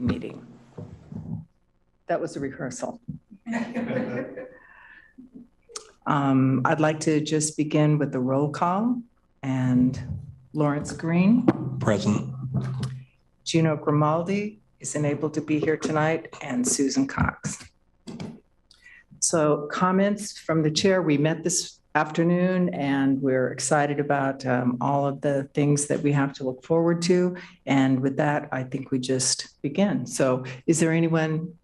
meeting. That was a rehearsal. I'd like to just begin with the roll call. And Lawrence Green. Present. Gino Grimaldi isn't able to be here tonight, and Susan Cox. So comments from the chair. We met this afternoon and we're excited about all of the things that we have to look forward to. And with that, I think we just begin. So is there anyone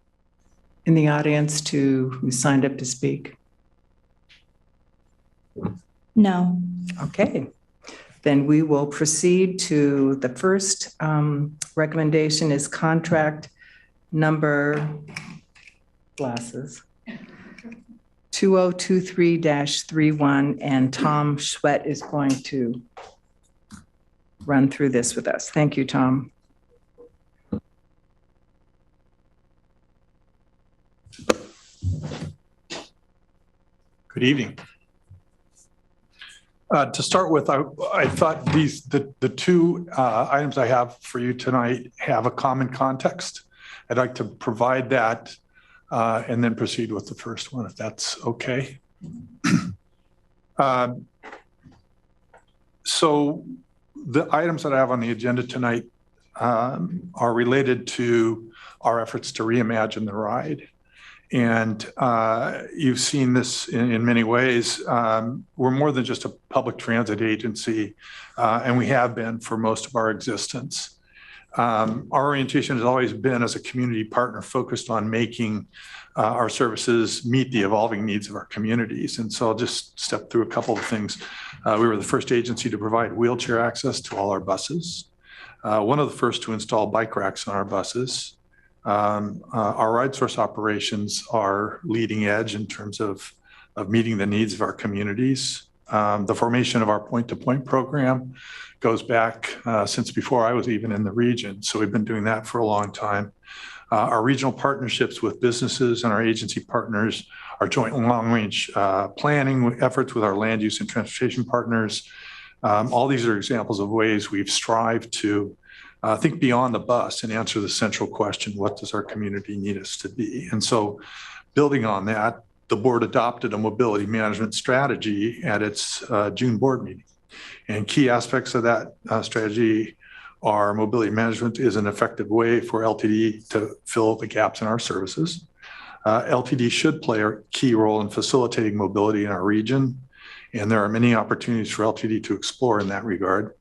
in the audience who signed up to speak? No. Okay. Then we will proceed to the first recommendation is contract number 2023-31, and Tom Schwett is going to run through this with us. Thank you, Tom. Good evening. To start with, I thought the two items I have for you tonight have a common context. I'd like to provide that and then proceed with the first one, if that's okay. So the items that I have on the agenda tonight are related to our efforts to reimagine the ride. And you've seen this in many ways. We're more than just a public transit agency, and we have been for most of our existence. Our orientation has always been as a community partner focused on making our services meet the evolving needs of our communities. And so I'll just step through a couple of things. We were the first agency to provide wheelchair access to all our buses. One of the first to install bike racks on our buses. Our ride source operations are leading edge in terms of meeting the needs of our communities. The formation of our point-to-point program goes back since before I was even in the region. So we've been doing that for a long time. Our regional partnerships with businesses and our agency partners, our joint long-range planning efforts with our land use and transportation partners. All these are examples of ways we've strived to think beyond the bus and answer the central question, what does our community need us to be? And so building on that, the board adopted a mobility management strategy at its June board meeting. And key aspects of that strategy are mobility management is an effective way for LTD to fill the gaps in our services. LTD should play a key role in facilitating mobility in our region. And there are many opportunities for LTD to explore in that regard.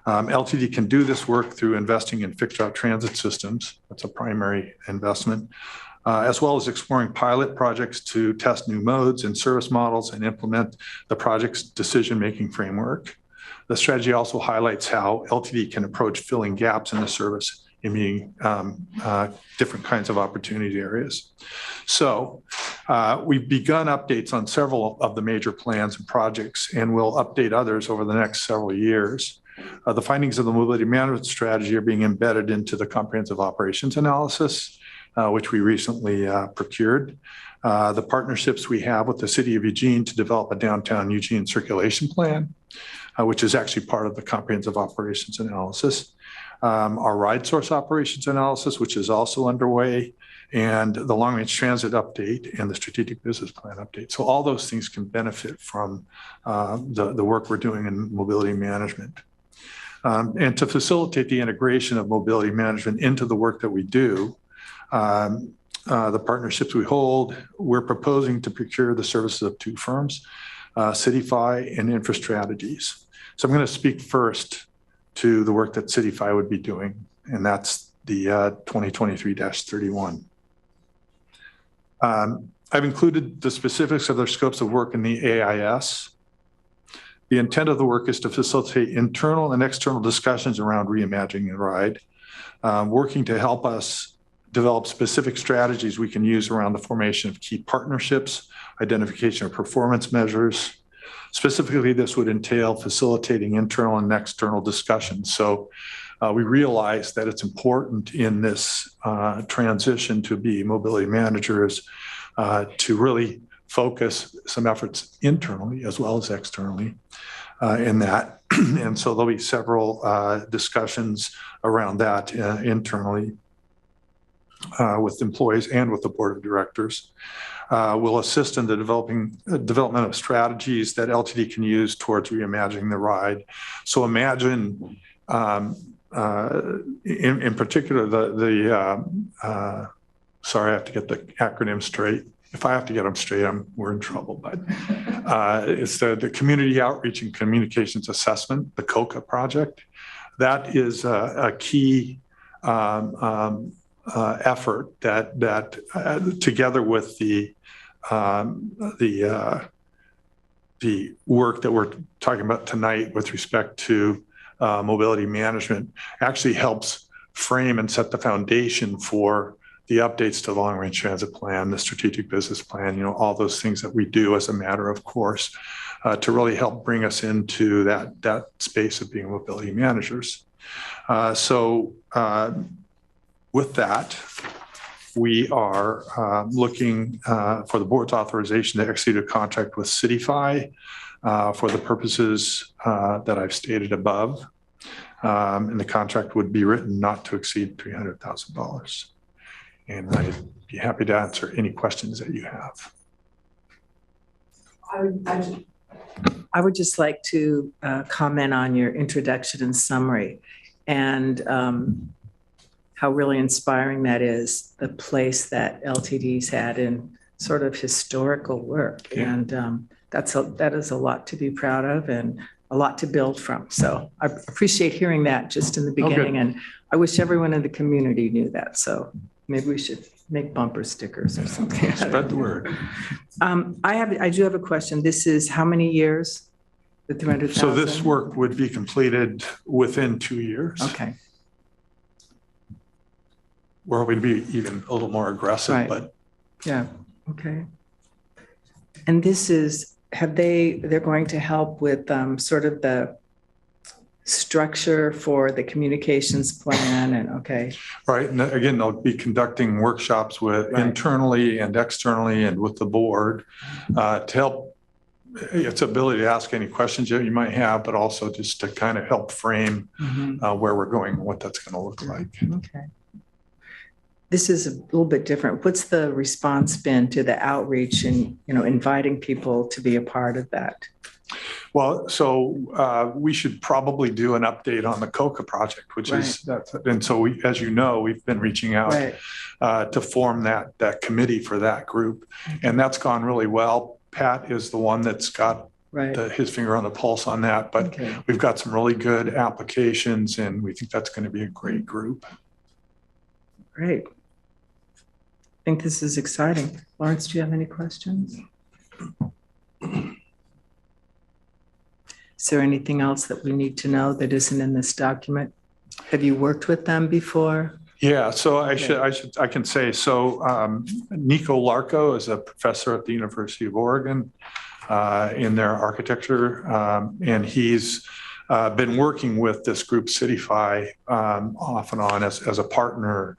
LTD can do this work through investing in fixed route transit systems. That's a primary investment, as well as exploring pilot projects to test new modes and service models and implement the project's decision-making framework. The strategy also highlights how LTD can approach filling gaps in the service in meeting different kinds of opportunity areas. So we've begun updates on several of the major plans and projects, and we'll update others over the next several years. The findings of the mobility management strategy are being embedded into the comprehensive operations analysis, which we recently procured. The partnerships we have with the City of Eugene to develop a downtown Eugene circulation plan, which is actually part of the comprehensive operations analysis. Our ride source operations analysis, which is also underway, and the long range transit update and the strategic business plan update. So all those things can benefit from the work we're doing in mobility management. And to facilitate the integration of mobility management into the work that we do, the partnerships we hold, we're proposing to procure the services of two firms, CityFi and InfraStrategies. So I'm going to speak first to the work that CityFi would be doing, and that's the 2023-31. I've included the specifics of their scopes of work in the AIS. The intent of the work is to facilitate internal and external discussions around reimagining the ride, working to help us develop specific strategies we can use around the formation of key partnerships, identification of performance measures. Specifically, this would entail facilitating internal and external discussions. So we realize that it's important in this transition to be mobility managers to really focus some efforts internally as well as externally in that. And so there'll be several discussions around that internally. with employees and with the board of directors. Will assist in the development of strategies that LTD can use towards reimagining the ride. So imagine, in particular, sorry, I have to get the acronym straight. If I have to get them straight, we're in trouble. But it's the Community Outreach and Communications Assessment, the COCA project. That is a key effort that together with the work that we're talking about tonight with respect to mobility management actually helps frame and set the foundation for the updates to the long-range transit plan, the strategic business plan, all those things that we do as a matter of course, to really help bring us into that space of being mobility managers. With that, we are looking for the board's authorization to execute a contract with Citify for the purposes that I've stated above. And the contract would be written not to exceed $300,000. And I'd be happy to answer any questions that you have. I would just like to comment on your introduction and summary, and how really inspiring that is, the place that LTD's had in sort of historical work. Yeah. And that is a lot to be proud of and a lot to build from. So I appreciate hearing that just in the beginning. And I wish everyone in the community knew that. So maybe we should make bumper stickers or something. Spread the word. I do have a question. This is how many years? The 300,000? So this work would be completed within 2 years. Okay. Or we'd be even a little more aggressive, right. But yeah, okay. And this is, they're going to help with sort of the structure for the communications plan, and okay. Right, and again, they'll be conducting workshops with internally and externally and with the board to help its ability to ask any questions that you might have, but also just to kind of help frame where we're going and what that's going to look like. Okay. This is a little bit different. What's the response been to the outreach and, inviting people to be a part of that? Well, so we should probably do an update on the COCA project, which is, and so as you know, we've been reaching out to form that committee for that group. And that's gone really well. Pat is the one that's got his finger on the pulse on that, but we've got some really good applications and we think that's going to be a great group. Great. I think this is exciting. Lawrence, do you have any questions? Is there anything else that we need to know that isn't in this document? Have you worked with them before? Yeah, so I can say, so Nico Larco is a professor at the University of Oregon in their architecture, and he's been working with this group Citify off and on as a partner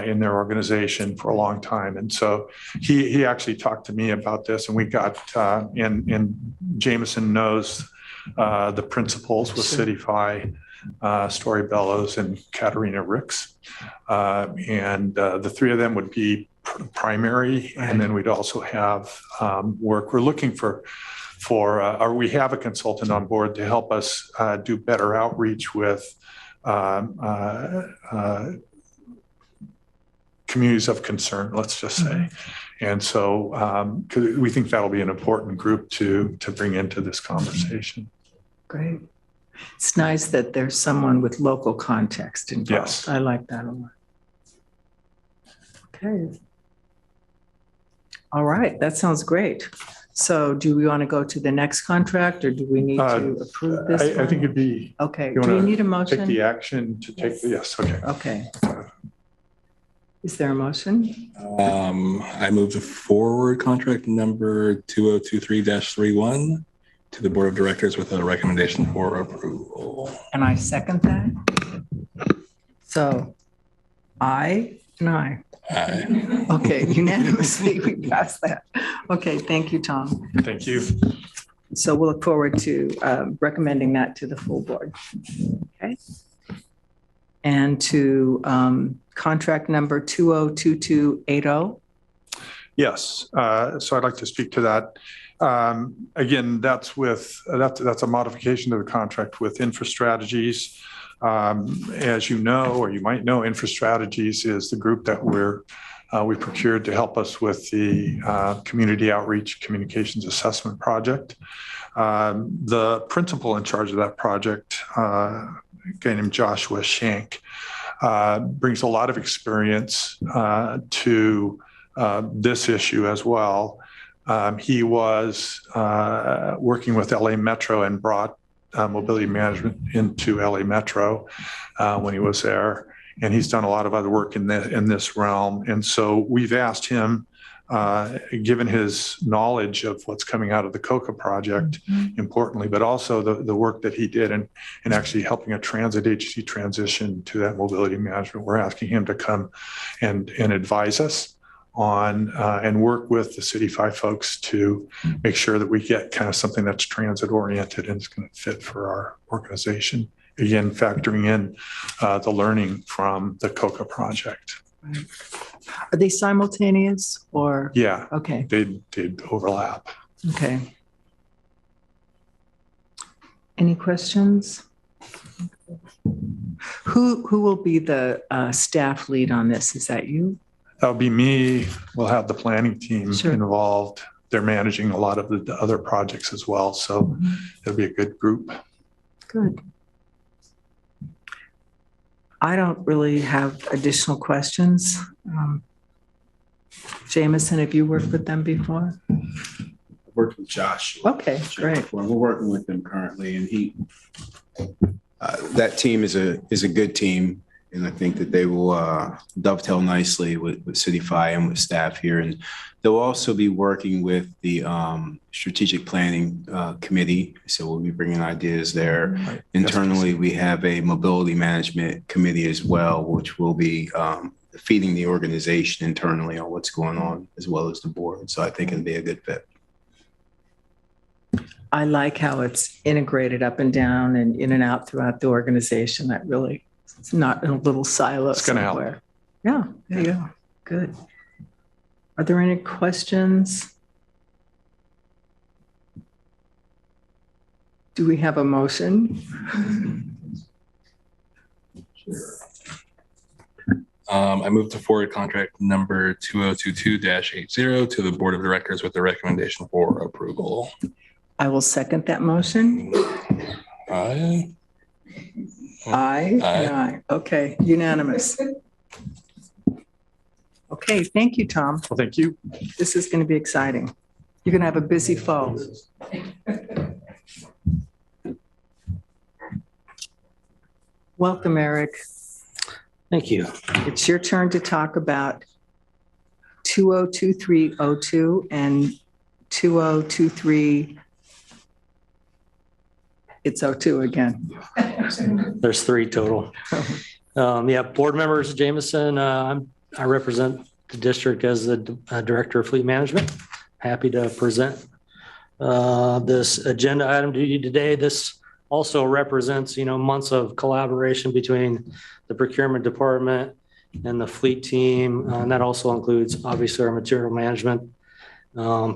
in their organization for a long time. And so he actually talked to me about this, and we got, and Jameson knows the principals with Citify, Story Bellows and Katerina Ricks. And the three of them would be primary. And then we'd also have work. We're looking for or we have a consultant on board to help us do better outreach with communities of concern, let's just say. And so we think that'll be an important group to bring into this conversation. Great. It's nice that there's someone with local context involved. Yes. I like that a lot. Okay. All right, that sounds great. So do we want to go to the next contract, or do we need to approve this I think it'd be... Okay, do we need a motion? Take the action to take... Yes, okay. Okay. Is there a motion? I move to forward contract number 2023-31 to the Board of Directors with a recommendation for approval. And I second that. So aye and aye. Aye. Okay, unanimously we pass that. Okay, thank you, Tom. Thank you. So we'll look forward to recommending that to the full board. Okay. and to contract number 202280. Yes, so I'd like to speak to that. Again, that's a modification to the contract with InfraStrategies. As you know, or you might know, InfraStrategies is the group that we procured to help us with the Community Outreach Communications Assessment Project. The principal in charge of that project, a guy named Joshua Shank, brings a lot of experience to this issue as well. He was working with LA Metro and brought mobility management into LA Metro when he was there. And he's done a lot of other work in this realm. And so we've asked him, given his knowledge of what's coming out of the COCA project, importantly, but also the work that he did in actually helping a transit agency transition to that mobility management, we're asking him to come and advise us on and work with the City 5 folks to make sure that we get kind of something that's transit oriented and is going to fit for our organization. Again, factoring in the learning from the COCA project. Are they simultaneous or? Yeah. Okay. They'd overlap. Okay. Any questions? Who will be the staff lead on this? Is that you? That'll be me. We'll have the planning team Sure. involved. They're managing a lot of the other projects as well. So it'll be a good group. Good. I don't really have additional questions. Jameson, have you worked with them before? I've worked with Josh. Okay, great. We're working with them currently, and that team is a good team, and I think that they will dovetail nicely with City 5 and with staff here. And they'll also be working with the strategic planning committee. So we'll be bringing ideas there. Right. Internally, we have a mobility management committee as well, which will be feeding the organization internally on what's going on, as well as the board. So I think it'll be a good fit. I like how it's integrated up and down and in and out throughout the organization. That really, it's not in a little silo It's gonna help. somewhere. Yeah, there you go. Good. Are there any questions? Do we have a motion? I move to forward contract number 2022-80 to the Board of Directors with the recommendation for approval. I will second that motion. Aye. Aye. Aye. And aye. Okay, unanimous. Okay, thank you, Tom. Well, thank you. This is going to be exciting. You're going to have a busy fall. Welcome, Eric. Thank you. It's your turn to talk about 202302 and 2023. It's 02 again. There's 3 total. Yeah, board members, Jameson, I represent the district as the Director of Fleet Management. Happy to present this agenda item to you today. This also represents, months of collaboration between the procurement department and the fleet team. And that also includes, obviously, our material management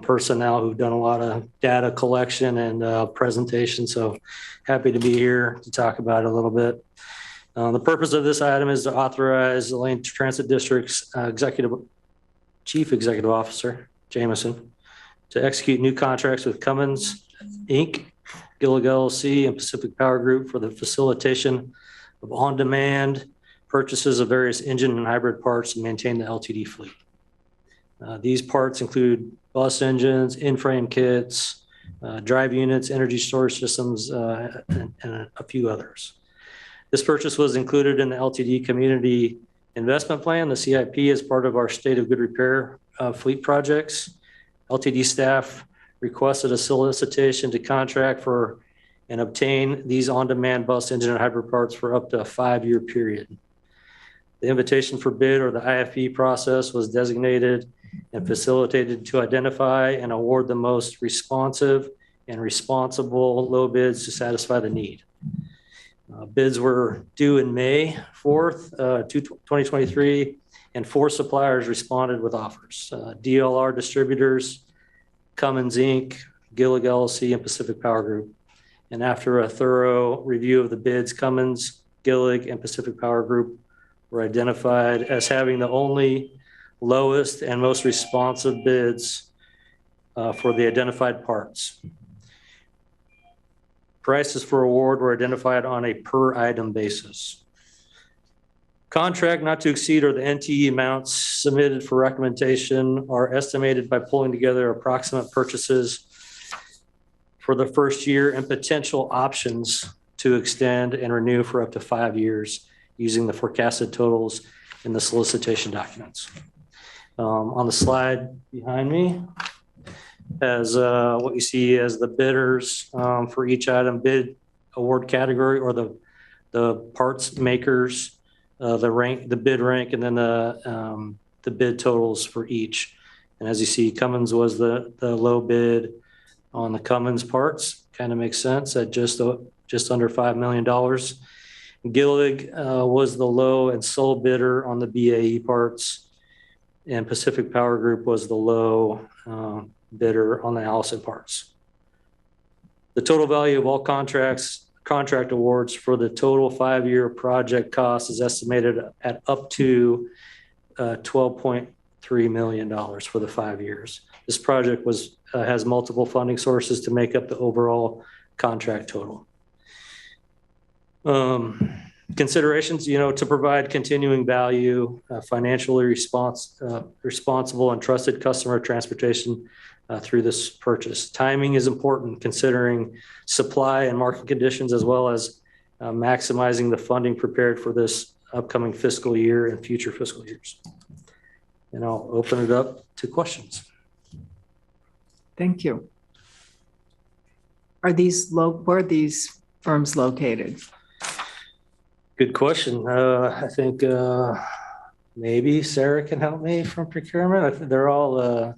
personnel who've done a lot of data collection and presentation. So happy to be here to talk about it a little bit. The purpose of this item is to authorize the Lane Transit District's Chief Executive Officer, Jameson, to execute new contracts with Cummins, Inc., Gillig LLC, and Pacific Power Group for the facilitation of on-demand purchases of various engine and hybrid parts and maintain the LTD fleet. These parts include bus engines, in-frame kits, drive units, energy storage systems, and a few others. This purchase was included in the LTD Community Investment Plan, the CIP, as part of our State of Good Repair fleet projects. LTD staff requested a solicitation to contract for and obtain these on-demand bus engine and hybrid parts for up to a 5-year period. The invitation for bid, or the IFP process, was designated and facilitated to identify and award the most responsive and responsible low bids to satisfy the need. Bids were due in May 4th, 2023, and 4 suppliers responded with offers. DLR Distributors, Cummins Inc., Gillig LLC, and Pacific Power Group. And after a thorough review of the bids, Cummins, Gillig, and Pacific Power Group were identified as having the only lowest and most responsive bids for the identified parts. Prices for award were identified on a per item basis. Contract not to exceed or the NTE amounts submitted for recommendation are estimated by pulling together approximate purchases for the first year and potential options to extend and renew for up to 5 years using the forecasted totals in the solicitation documents. On the slide behind me, as what you see as the bidders for each item bid award category or the parts makers, the bid rank, and then the bid totals for each. And as you see, Cummins was the low bid on the Cummins parts. Kind of makes sense at just under $5 million. Gillig was the low and sole bidder on the BAE parts, and Pacific Power Group was the low bidder on the Allison parts. The total value of all contract awards for the total 5-year project cost is estimated at up to $12.3 million for the 5 years. This project has multiple funding sources to make up the overall contract total. Considerations, to provide continuing value, financially responsible and trusted customer transportation through this purchase. Timing is important, considering supply and market conditions, as well as maximizing the funding prepared for this upcoming fiscal year and future fiscal years. And I'll open it up to questions. Thank you. Where are these firms located? Good question. I think maybe Sarah can help me from procurement. I think they're all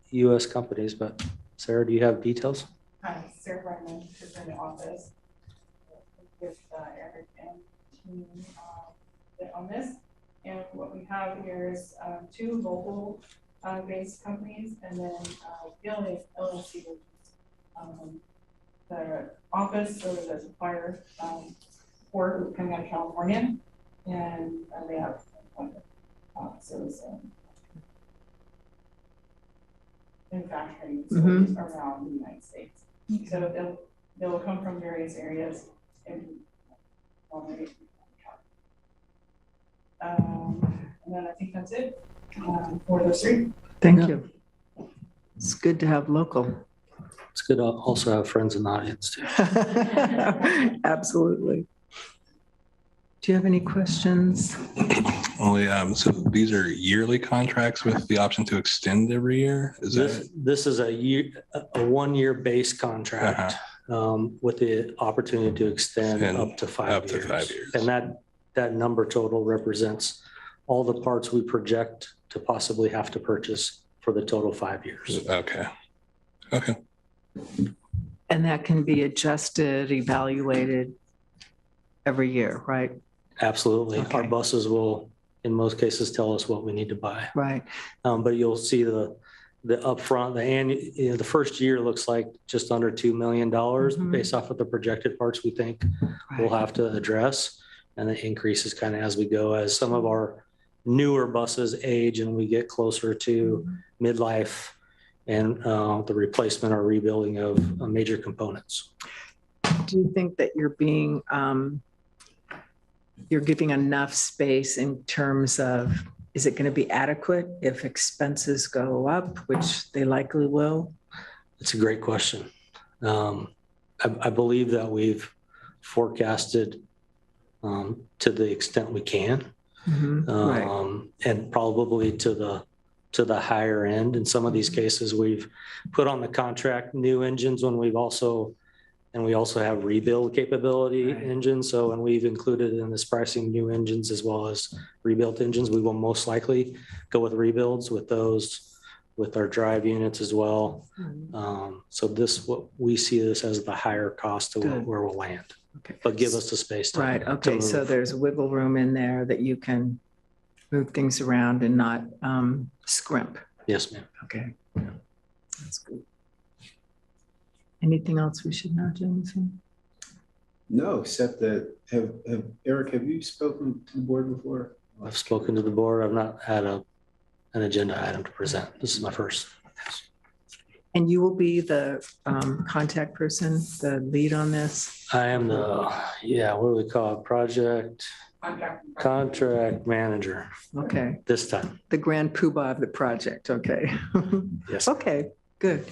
U.S. companies, but Sarah, do you have details? Hi, Sarah Brennan is in the office with Eric and team on this. And what we have here is 2 local based companies, and then Gillig LLC, the office or the supplier for coming out of California, and they have manufacturing facilities around the United States. So they'll come from various areas and then I think that's it for those 3. Thank you. It's good to have local. It's good to also have friends in the audience too. Absolutely. Do you have any questions? Only, so these are yearly contracts with the option to extend every year? This is a 1-year base contract with the opportunity to extend up to 5 years. And that number total represents all the parts we project to possibly have to purchase for the total 5 years. Okay. And that can be adjusted, evaluated every year, right? Absolutely. Okay. Our buses will, in most cases, tell us what we need to buy. Right. But you'll see the upfront, the first year looks like just under $2 million based off of the projected parts we think we'll have to address. And the increase is kind of as we go, as some of our newer buses age and we get closer to midlife and the replacement or rebuilding of major components. Do you think that you're giving enough space in terms of, is it going to be adequate if expenses go up, which they likely will? It's a great question. I believe that we've forecasted to the extent we can, and probably to the higher end. In some of these cases, we've put on the contract new engines when we also have rebuild capability engines. So when we've included in this pricing new engines as well as rebuilt engines, we will most likely go with rebuilds with those, with our drive units as well. So what we see this as the higher cost to where we'll land. Okay. but give us the space to. Right, to okay, so move. there's wiggle room in there that you can move things around and not scrimp. Yes, ma'am. Okay. That's good. Anything else we should know, Jameson? No, except that, Eric, have you spoken to the board before? I've spoken to the board. I've not had an agenda item to present. This is my first. And you will be the contact person, the lead on this? I am the, what do we call it? Project contract manager Okay, this time. the grand poobah of the project, okay. Yes. Okay, good.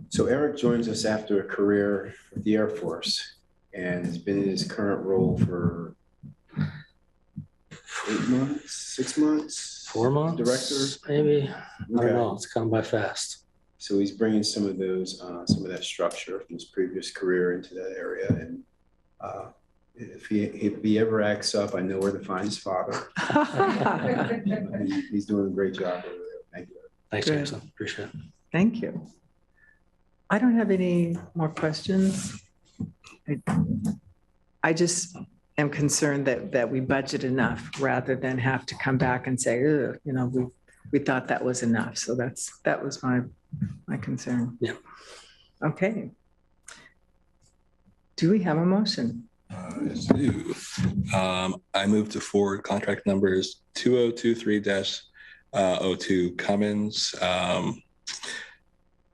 So Eric joins us after a career with the Air Force and has been in his current role for 8 months, 6 months? 4 months? Director? Maybe. I Okay. don't know. It's gone by fast. So he's bringing some of those, some of that structure from his previous career into that area. And if he ever acts up, I know where to find his father. He's doing a great job over there. Thank you. Thanks, Good. Jameson. Appreciate it. Thank you. I don't have any more questions. I just am concerned that we budget enough rather than have to come back and say, "Ugh, you know, we thought that was enough." So that was my concern. Yeah. Okay. Do we have a motion? Yes, I do. I move to forward contract numbers 2023-02 Cummins,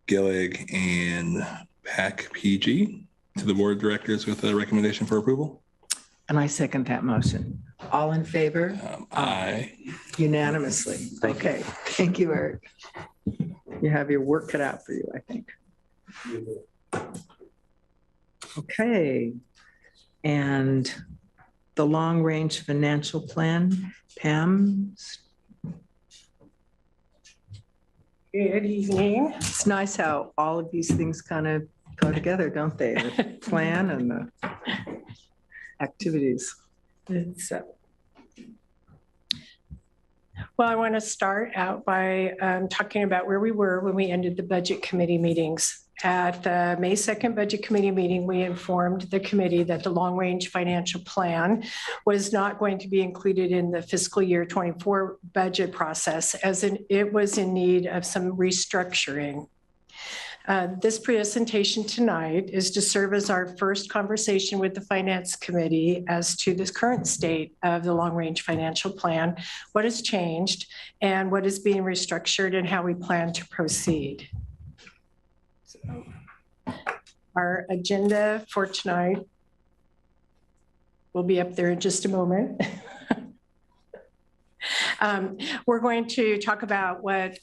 Gillig, and PAC PG to the board of directors with a recommendation for approval. And I second that motion. All in favor? Aye. Unanimously. Thank you. Okay, thank you, Eric. You have your work cut out for you, I think. Okay. And the long-range financial plan, Pam? Good evening. It's nice how all of these things kind of go together, don't they? The plan and the activities. Well, I want to start out by talking about where we were when we ended the budget committee meetings. At the May 2nd budget committee meeting, we informed the committee that the long-range financial plan was not going to be included in the fiscal year 24 budget process, as it was in need of some restructuring. This presentation tonight is to serve as our first conversation with the Finance Committee as to the current state of the long-range financial plan, what has changed, and what is being restructured, and how we plan to proceed. So, our agenda for tonight will be up there in just a moment. We're going to talk about what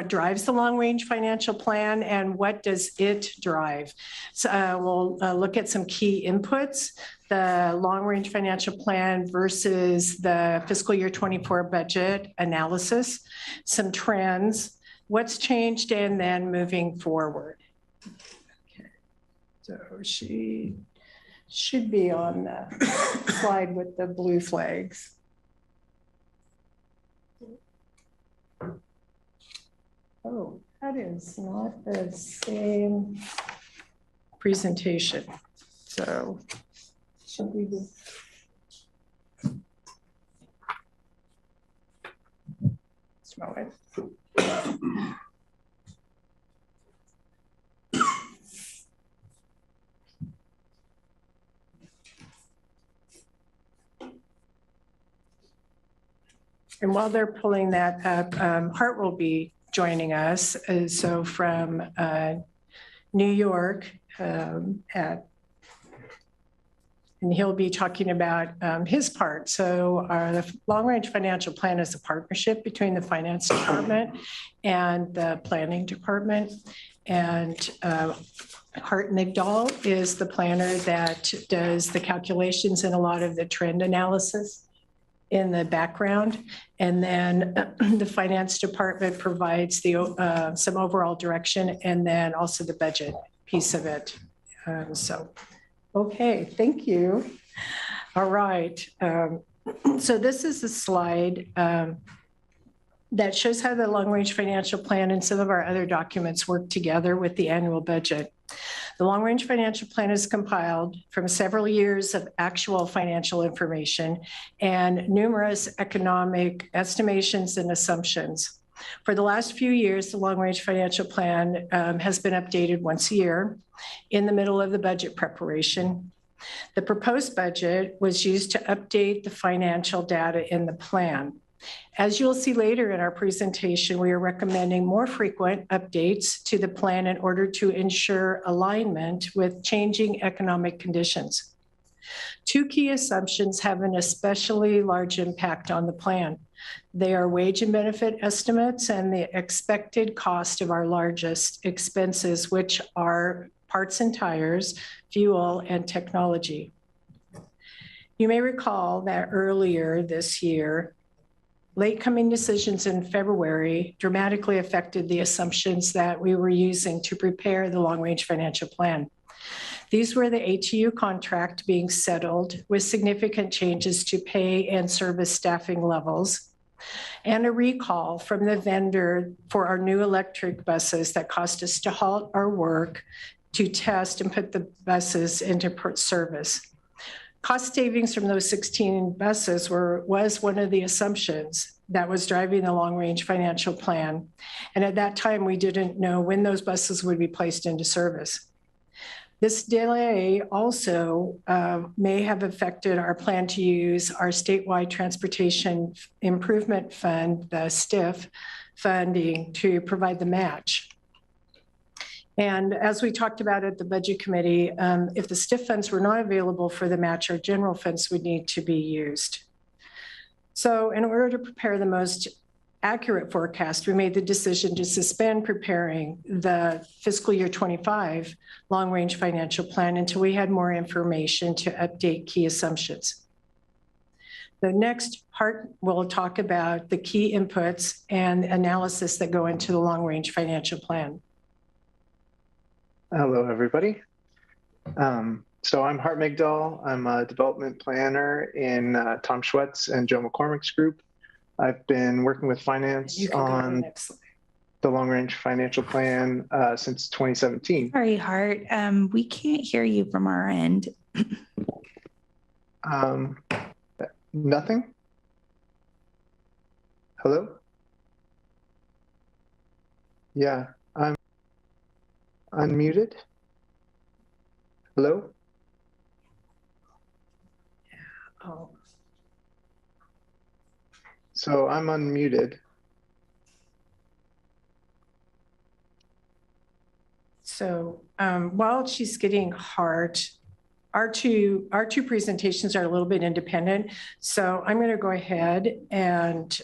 drives the long-range financial plan and what does it drive. So we'll look at some key inputs, the long-range financial plan versus the fiscal year 24 budget analysis, some trends, what's changed, and then moving forward. Okay. So she should be on the slide with the blue flags. Oh, that is not the same presentation. So should we do? Smell it. And while they're pulling that up, Hart will be joining us. So from New York, and he'll be talking about his part. So the long-range financial plan is a partnership between the finance department and the planning department. And Hart Migdal is the planner that does the calculations and a lot of the trend analysis in the background. And then the finance department provides the some overall direction, and then also the budget piece of it. Okay, thank you. All right. So this is a slide that shows how the long-range financial plan and some of our other documents work together with the annual budget. The long-range financial plan is compiled from several years of actual financial information and numerous economic estimations and assumptions. For the last few years, the long-range financial plan has been updated once a year in the middle of the budget preparation. The proposed budget was used to update the financial data in the plan. As you'll see later in our presentation, we are recommending more frequent updates to the plan in order to ensure alignment with changing economic conditions. Two key assumptions have an especially large impact on the plan. They are wage and benefit estimates and the expected cost of our largest expenses, which are parts and tires, fuel, and technology. You may recall that earlier this year, late coming decisions in February dramatically affected the assumptions that we were using to prepare the long-range financial plan. These were the ATU contract being settled with significant changes to pay and service staffing levels, and a recall from the vendor for our new electric buses that caused us to halt our work to test and put the buses into service. Cost savings from those 16 buses was one of the assumptions that was driving the long-range financial plan. And at that time, we didn't know when those buses would be placed into service. This delay also may have affected our plan to use our statewide transportation improvement fund, the STIF funding, to provide the match. And as we talked about at the budget committee, if the STIF funds were not available for the match, our general funds would need to be used. So in order to prepare the most accurate forecast, we made the decision to suspend preparing the fiscal year 25 long-range financial plan until we had more information to update key assumptions. The next part will talk about the key inputs and analysis that go into the long-range financial plan. Hello, everybody. So I'm Hart Migdal. I'm a development planner in Tom Schwetz and Joe McCormick's group. I've been working with finance on the long-range financial plan since 2017. Sorry, Hart. We can't hear you from our end. Nothing? Hello? Yeah, I'm unmuted. Hello? Oh. So I'm unmuted. So while she's getting Hart, our two presentations are a little bit independent. So I'm going to go ahead and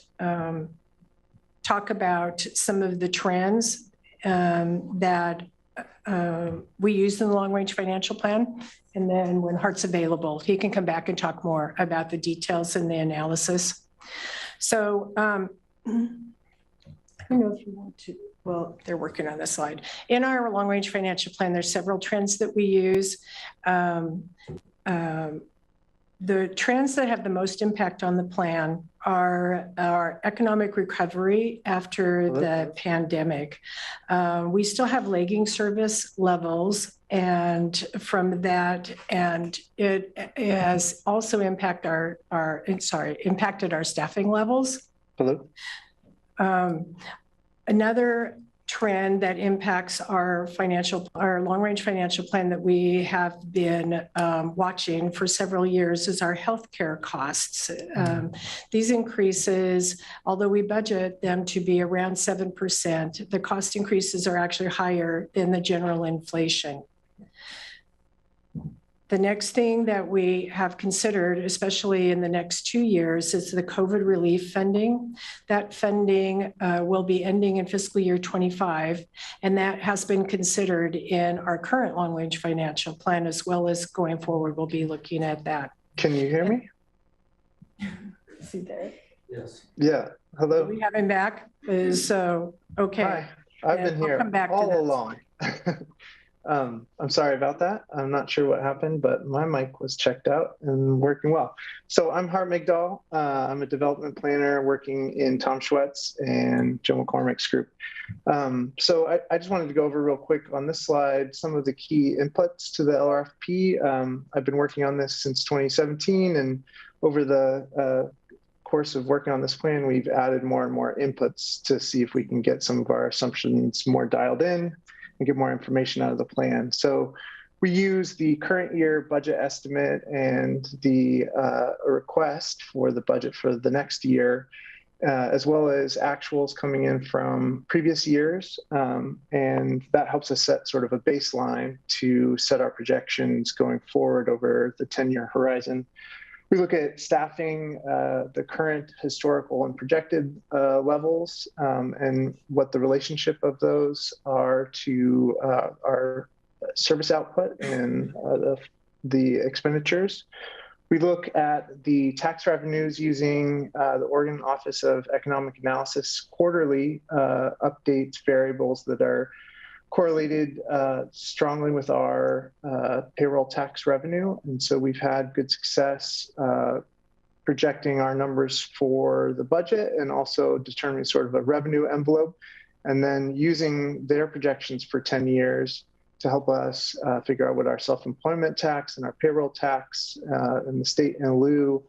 talk about some of the trends that we use in the long-range financial plan. And then when Hart's available, he can come back and talk more about the details and the analysis. So I don't know if you want to, well, they're working on this slide. In our long-range financial plan, there's several trends that we use. The trends that have the most impact on the plan are our economic recovery after the pandemic. We still have lagging service levels, and from that, and it has also impacted our staffing levels. Hello? Another trend that impacts our long-range financial plan that we have been watching for several years is our healthcare costs. These increases, although we budget them to be around 7%, the cost increases are actually higher than the general inflation. The next thing that we have considered, especially in the next 2 years, is the COVID relief funding. That funding will be ending in fiscal year 25, and that has been considered in our current long-range financial plan, as well as going forward, we'll be looking at that. Can you hear me? See there? Yes. Yeah, hello? We have him back, so, okay. Hi, I've been I'll here come back to all that along. I'm sorry about that. I'm not sure what happened, but my mic was checked out and working well. So I'm Hart Migdal. I'm a development planner working in Tom Schwetz and Joe McCormick's group. So I just wanted to go over real quick on this slide some of the key inputs to the LRFP. I've been working on this since 2017, and over the course of working on this plan, we've added more and more inputs to see if we can get some of our assumptions more dialed in and get more information out of the plan. So we use the current year budget estimate and the request for the budget for the next year, as well as actuals coming in from previous years. And that helps us set sort of a baseline to set our projections going forward over the 10-year horizon. We look at staffing, the current historical and projected levels, and what the relationship of those are to our service output and the expenditures. We look at the tax revenues using the Oregon Office of Economic Analysis quarterly updates variables that are correlated strongly with our payroll tax revenue. And so we've had good success projecting our numbers for the budget and also determining sort of a revenue envelope, and then using their projections for 10 years to help us figure out what our self-employment tax and our payroll tax and the state and lieu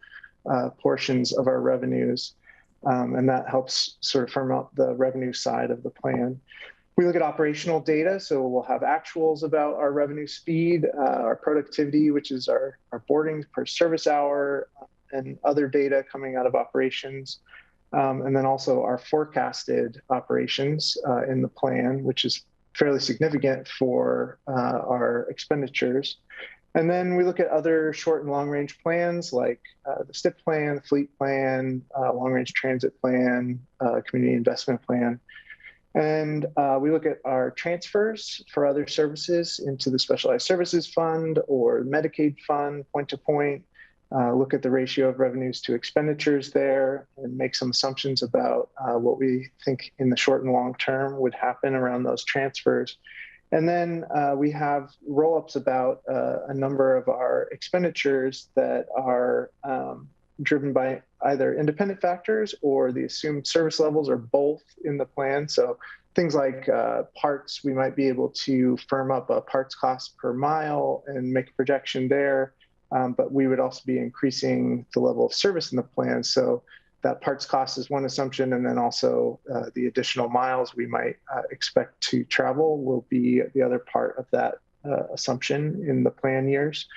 portions of our revenues. And that helps sort of firm up the revenue side of the plan. We look at operational data, so we'll have actuals about our revenue speed, our productivity, which is our boardings per service hour, and other data coming out of operations. And then also our forecasted operations in the plan, which is fairly significant for our expenditures. And then we look at other short and long range plans like the STIP plan, the fleet plan, long range transit plan, community investment plan. And we look at our transfers for other services into the Specialized Services Fund or Medicaid Fund, point to point, look at the ratio of revenues to expenditures there and make some assumptions about what we think in the short and long term would happen around those transfers. And then we have roll-ups about a number of our expenditures that are driven by either independent factors or the assumed service levels, or both in the plan. So things like parts, we might be able to firm up a parts cost per mile and make a projection there. But we would also be increasing the level of service in the plan. So that parts cost is one assumption, and then also the additional miles we might expect to travel will be the other part of that assumption in the plan years.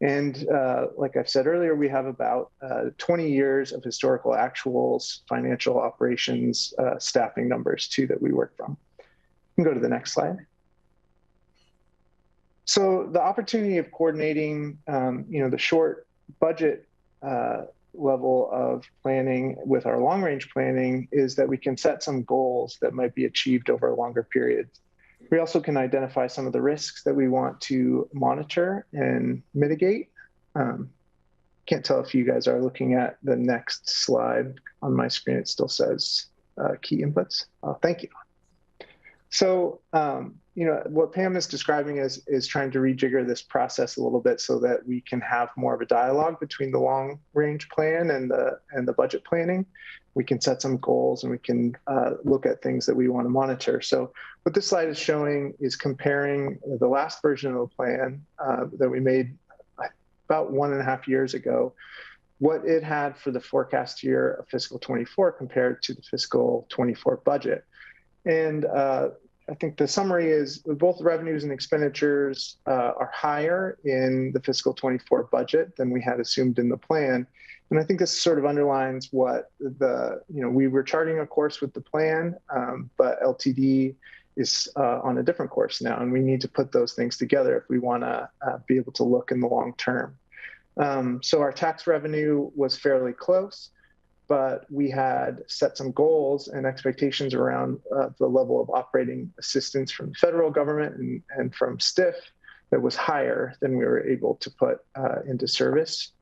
And like I've said earlier, we have about 20 years of historical actuals, financial operations, staffing numbers too that we work from. You can go to the next slide. So the opportunity of coordinating, the short budget level of planning with our long range planning is that we can set some goals that might be achieved over a longer period. We also can identify some of the risks that we want to monitor and mitigate. Can't tell if you guys are looking at the next slide on my screen. It still says key inputs. Thank you. So, what Pam is describing is trying to rejigger this process a little bit so that we can have more of a dialogue between the long range plan and the budget planning. We can set some goals and we can look at things that we want to monitor. So what this slide is showing is comparing the last version of the plan that we made about 1.5 years ago, what it had for the forecast year of fiscal 24 compared to the fiscal 24 budget. And I think the summary is both revenues and expenditures are higher in the fiscal 24 budget than we had assumed in the plan. And I think this sort of underlines what we were charting a course with the plan, but LTD is on a different course now, and we need to put those things together if we want to be able to look in the long term. So our tax revenue was fairly close, but we had set some goals and expectations around the level of operating assistance from the federal government and from STIF that was higher than we were able to put into service.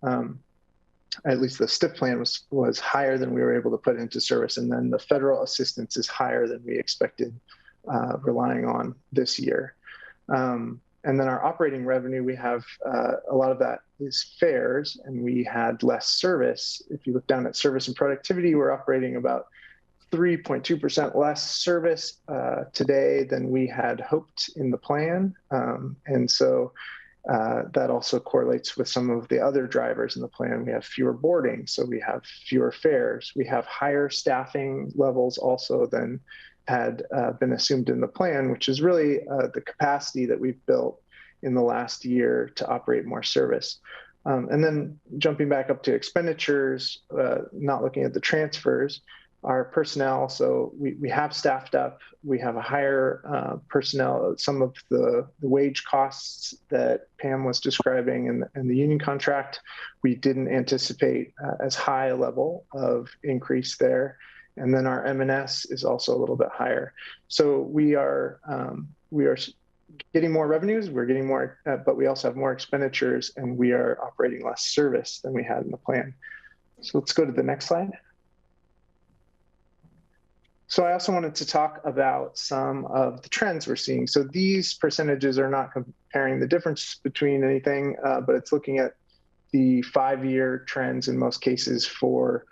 At least the STIF plan was higher than we were able to put into service, and then the federal assistance is higher than we expected relying on this year. And then our operating revenue, we have a lot of that is fares, and we had less service. If you look down at service and productivity, we're operating about 3.2% less service today than we had hoped in the plan. And so that also correlates with some of the other drivers in the plan. We have fewer boardings, so we have fewer fares. We have higher staffing levels also than had been assumed in the plan, which is really the capacity that we've built in the last year to operate more service. And then jumping back up to expenditures, not looking at the transfers, our personnel, so we have staffed up, we have a higher personnel, some of the wage costs that Pam was describing in the union contract, we didn't anticipate as high a level of increase there. And then our M&S is also a little bit higher. So we are getting more revenues, we're getting more, but we also have more expenditures, and we are operating less service than we had in the plan. So let's go to the next slide. So I also wanted to talk about some of the trends we're seeing. So these percentages are not comparing the difference between anything, but it's looking at the 5-year trends in most cases for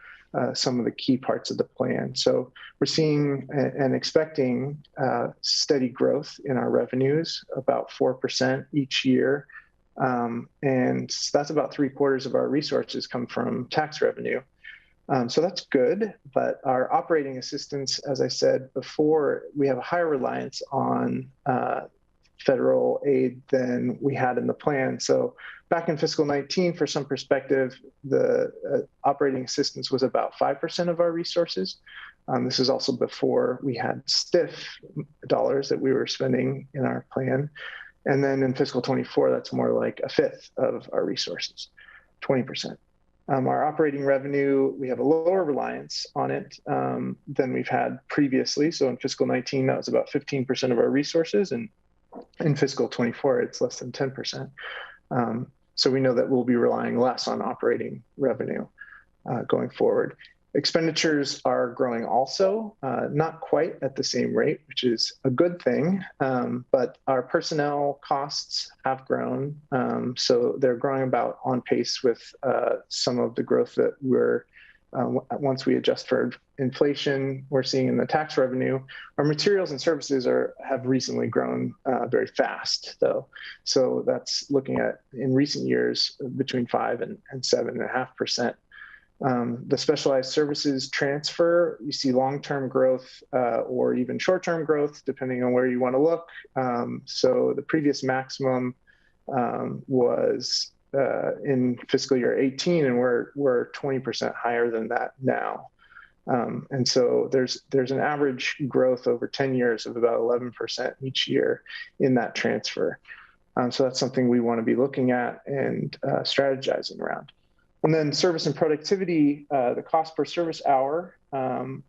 some of the key parts of the plan. So we're seeing and expecting steady growth in our revenues, about 4% each year. And that's about 3/4 of our resources come from tax revenue. So that's good, but our operating assistance, as I said before, we have a higher reliance on federal aid than we had in the plan. So back in fiscal 19, for some perspective, the operating assistance was about 5% of our resources. This is also before we had STIF dollars that we were spending in our plan. And then in fiscal 24, that's more like 1/5 of our resources, 20%. Our operating revenue, we have a lower reliance on it than we've had previously. So in fiscal 19, that was about 15% of our resources. And in fiscal 24, it's less than 10%. So we know that we'll be relying less on operating revenue going forward. Expenditures are growing also, not quite at the same rate, which is a good thing, but our personnel costs have grown. So they're growing about on pace with some of the growth that we're, once we adjust for inflation, we're seeing in the tax revenue. Our materials and services have recently grown very fast, though. So that's looking at, in recent years, between 5 and 7.5%. The specialized services transfer, you see long-term growth or even short-term growth, depending on where you want to look. So the previous maximum was in fiscal year 18, and we're 20% higher than that now. And so there's an average growth over 10 years of about 11% each year in that transfer. So that's something we want to be looking at and strategizing around. And then service and productivity, the cost per service hour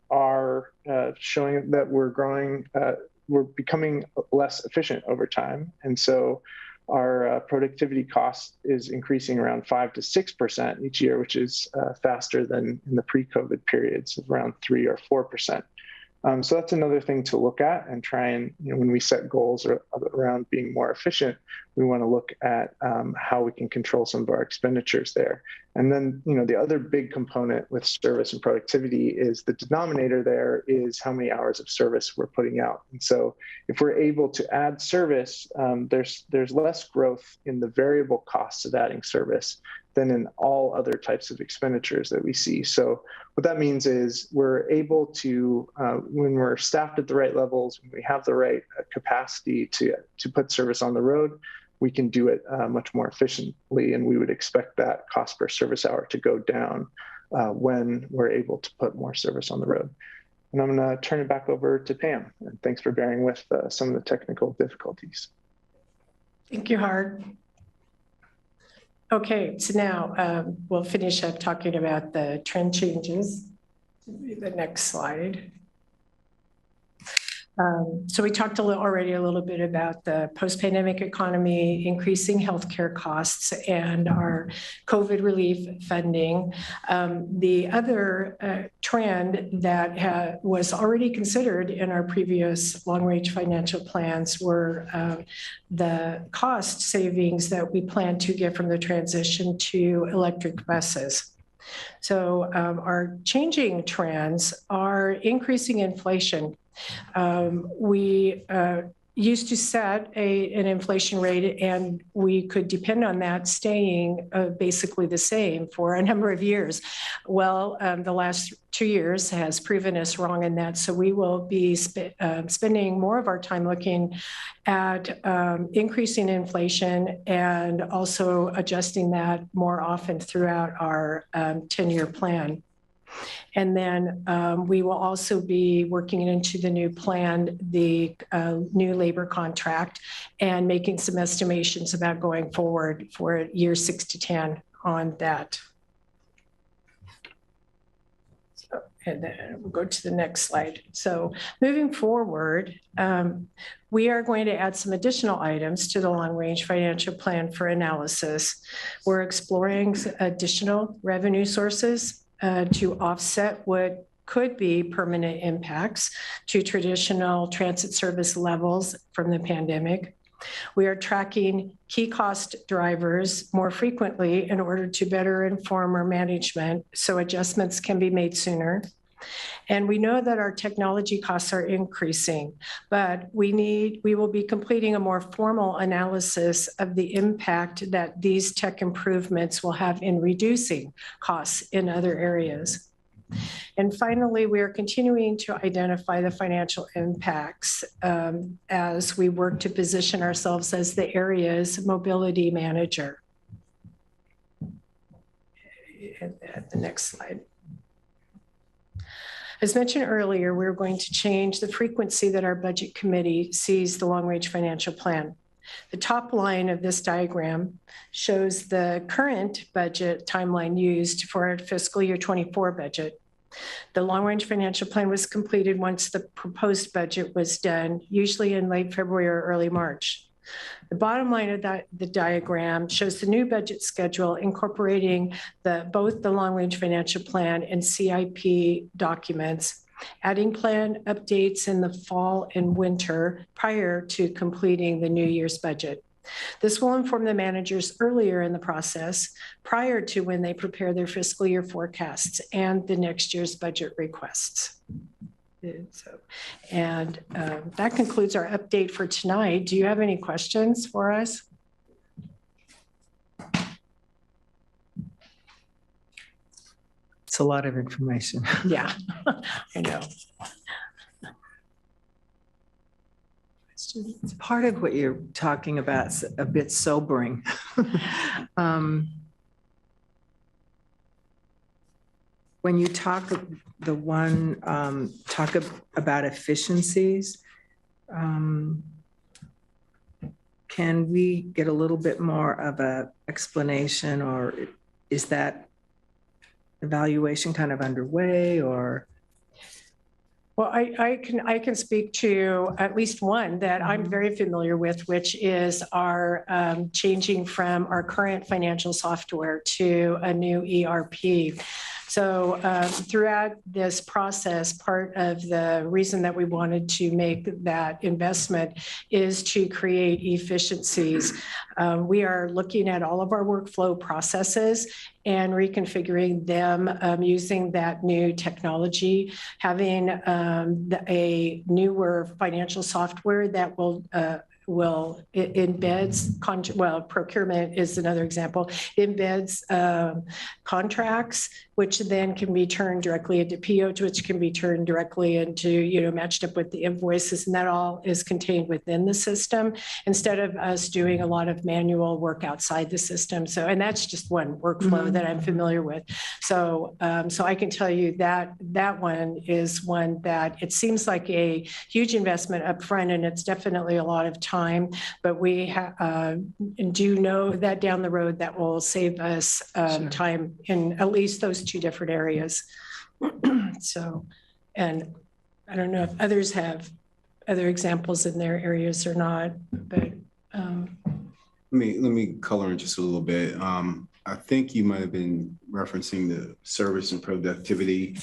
are showing that we're becoming less efficient over time. And so our productivity cost is increasing around 5 to 6% each year, which is faster than in the pre-COVID periods of around 3 or 4%. So that's another thing to look at and try and, when we set goals around being more efficient, we want to look at how we can control some of our expenditures there. And then, the other big component with service and productivity is the denominator there is how many hours of service we're putting out. And so if we're able to add service, there's less growth in the variable costs of adding service than in all other types of expenditures that we see. So what that means is we're able to, when we're staffed at the right levels, when we have the right capacity to put service on the road, we can do it much more efficiently. And we would expect that cost per service hour to go down when we're able to put more service on the road. And I'm going to turn it back over to Pam. And thanks for bearing with some of the technical difficulties. Thank you, Hart. Okay, so now we'll finish up talking about the trend changes. The next slide. So we talked already a little bit about the post-pandemic economy, increasing healthcare costs, and our COVID relief funding. The other trend that was already considered in our previous long-range financial plans were the cost savings that we plan to get from the transition to electric buses. So our changing trends are increasing inflation. We used to set an inflation rate, and we could depend on that staying basically the same for a number of years. Well, the last 2 years has proven us wrong in that. So we will be spending more of our time looking at increasing inflation and also adjusting that more often throughout our 10-year plan. And then we will also be working into the new plan, the new labor contract, and making some estimations about going forward for years 6 to 10 on that. So, and then we'll go to the next slide. So moving forward, we are going to add some additional items to the long-range financial plan for analysis. We're exploring additional revenue sources to offset what could be permanent impacts to traditional transit service levels from the pandemic. We are tracking key cost drivers more frequently in order to better inform our management so adjustments can be made sooner. And we know that our technology costs are increasing, but we will be completing a more formal analysis of the impact that these tech improvements will have in reducing costs in other areas. And finally, we are continuing to identify the financial impacts as we work to position ourselves as the area's mobility manager. At the next slide. As mentioned earlier, we're going to change the frequency that our budget committee sees the long-range financial plan. The top line of this diagram shows the current budget timeline used for our fiscal year 24 budget. The long-range financial plan was completed once the proposed budget was done, usually in late February or early March. The bottom line of the diagram shows the new budget schedule incorporating both the long-range financial plan and CIP documents, adding plan updates in the fall and winter prior to completing the new year's budget. This will inform the managers earlier in the process, prior to when they prepare their fiscal year forecasts and the next year's budget requests. And that concludes our update for tonight. Do you have any questions for us? It's a lot of information. Yeah, I know. It's part of what you're talking about is a bit sobering. When you talk about efficiencies, can we get a little bit more of an explanation, or is that evaluation kind of underway, or? Well, I can speak to at least one that I'm very familiar with, which is our changing from our current financial software to a new ERP. So throughout this process, part of the reason that we wanted to make that investment is to create efficiencies. We are looking at all of our workflow processes and reconfiguring them using that new technology, having a newer financial software that will procurement is another example, embeds contracts, which then can be turned directly into POs, which can be turned directly into, matched up with the invoices, and that all is contained within the system instead of us doing a lot of manual work outside the system. So, and that's just one workflow that I'm familiar with. So, so I can tell you that that one is one that it seems like a huge investment up front, and it's definitely a lot of time, but we do know that down the road that will save us time in at least those two different areas. So, and I don't know if others have other examples in their areas or not, but Let me color in just a little bit. I think you might have been referencing the service and productivity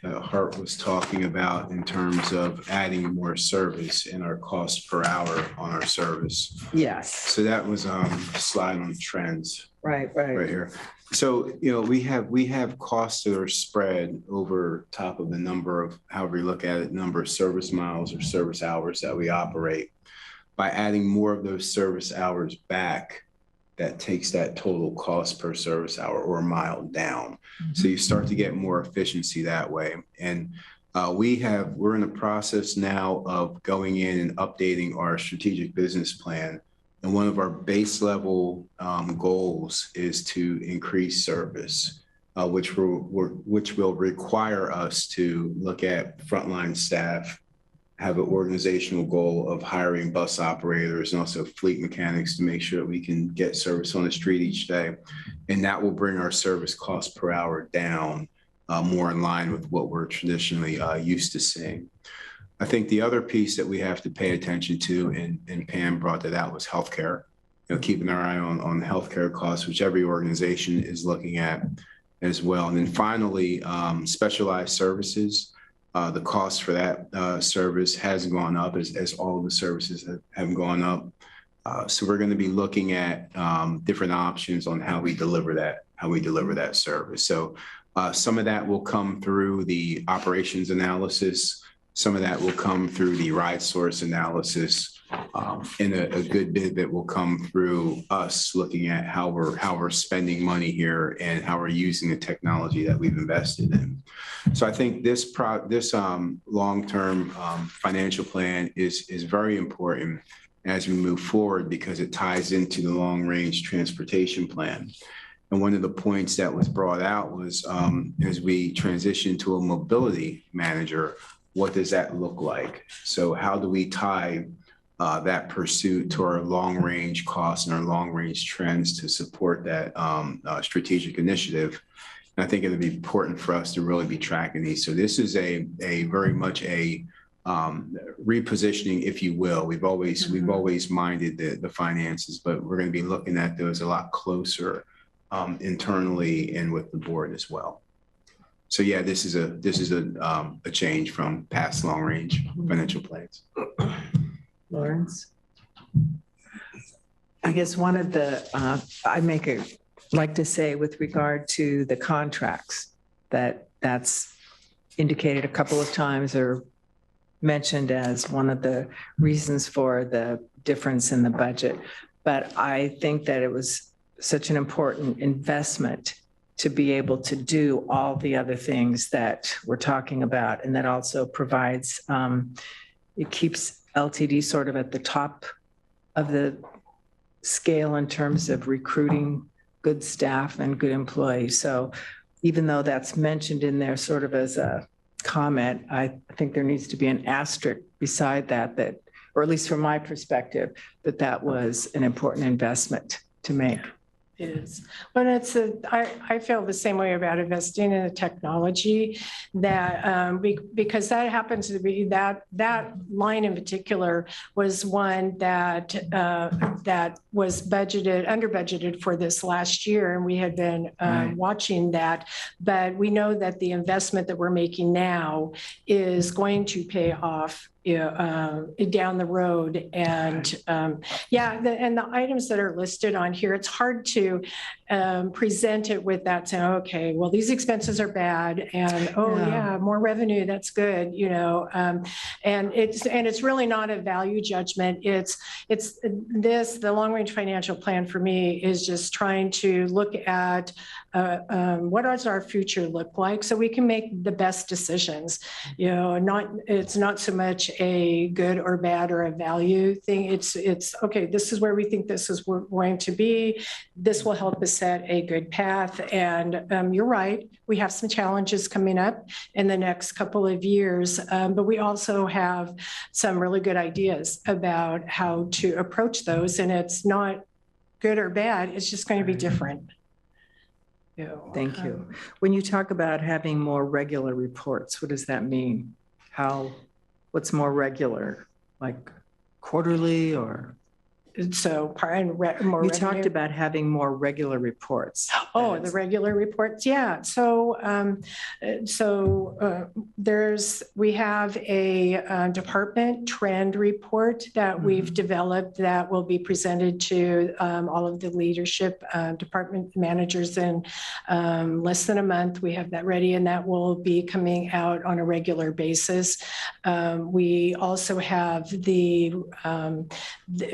Hart was talking about in terms of adding more service in our cost per hour on our service. Yes. So that was a slide on trends Right. right here. So, we have costs that are spread over top of the number of, however you look at it, number of service miles or service hours that we operate. By adding more of those service hours back, that takes that total cost per service hour or mile down. So you start to get more efficiency that way. And we're in the process now of going in and updating our strategic business plan. And one of our base level goals is to increase service, which will require us to look at frontline staff, have an organizational goal of hiring bus operators and also fleet mechanics to make sure that we can get service on the street each day. And that will bring our service cost per hour down more in line with what we're traditionally used to seeing. I think the other piece that we have to pay attention to, and Pam brought that out, was healthcare. Keeping our eye on healthcare costs, which every organization is looking at as well. And then finally, specialized services. The cost for that service has gone up as all of the services have gone up. So we're going to be looking at different options on how we deliver that service. So some of that will come through the operations analysis. Some of that will come through the ride source analysis, and a good bit that will come through us looking at how we're spending money here and how we're using the technology that we've invested in. So I think this long-term financial plan is very important as we move forward because it ties into the long-range transportation plan. And one of the points that was brought out was as we transition to a mobility manager, what does that look like? So how do we tie that pursuit to our long-range costs and our long-range trends to support that strategic initiative? And I think it'll be important for us to really be tracking these. So this is a very much a repositioning, if you will. We've always minded the finances, but we're going to be looking at those a lot closer internally and with the board as well. So yeah, this is a change from past long-range financial plans. Lawrence? I guess one of the, like to say with regard to the contracts, that's indicated a couple of times or mentioned as one of the reasons for the difference in the budget. But I think that it was such an important investment to be able to do all the other things that we're talking about. And that also provides, it keeps LTD sort of at the top of the scale in terms of recruiting good staff and good employees. So even though that's mentioned in there sort of as a comment, I think there needs to be an asterisk beside that, or at least from my perspective, that was an important investment to make. It is. But I feel the same way about investing in the technology that because that happens to be that line in particular was one that was under budgeted for this last year, and we had been watching that. But we know that the investment that we're making now is going to pay off down the road. And and the items that are listed on here, it's hard to present it with that saying, okay, well, these expenses are bad, and more revenue, that's good, and it's really not a value judgment. The long-range financial plan for me is just trying to look at what does our future look like so we can make the best decisions. It's not so much a good or bad or a value thing. It's okay, this is where we think this is going to be. This will help us set a good path. And you're right, we have some challenges coming up in the next couple of years, but we also have some really good ideas about how to approach those. And it's not good or bad, it's just going to be different. Thank you. When you talk about having more regular reports, what does that mean? What's more regular? like quarterly or? So more You talked revenue. about having more regular reports. Oh, the regular reports, yeah. So, we have a department trend report that we've developed that will be presented to all of the leadership department managers in less than a month. We have that ready, and that will be coming out on a regular basis. We also have the